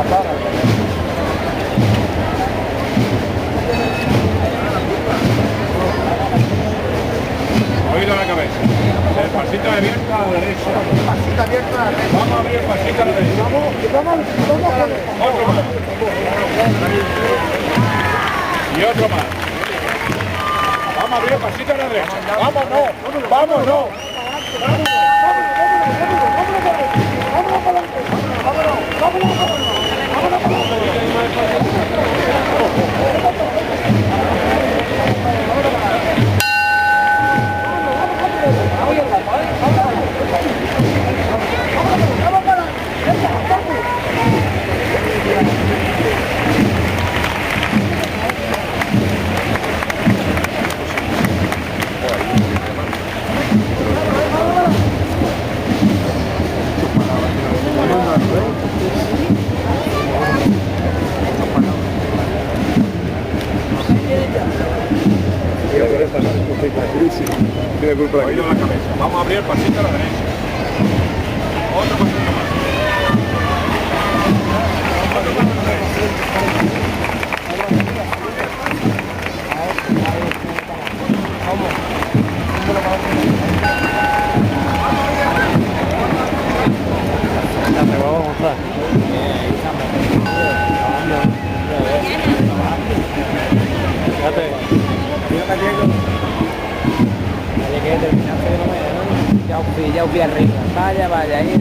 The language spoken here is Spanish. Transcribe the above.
Oído la cabeza. El pasito abierto a la derecha. Pasito abierto a la derecha. Vamos a abrir el pasito a la derecha. Otro más. Y otro más. Vamos a abrir el pasito a la derecha. Vámonos. Vámonos. Tiene culpa de Oído la cabeza. Vamos a abrir el pasito a la derecha. Otro pasito más. Ya os vi arriba. Vaya, ahí.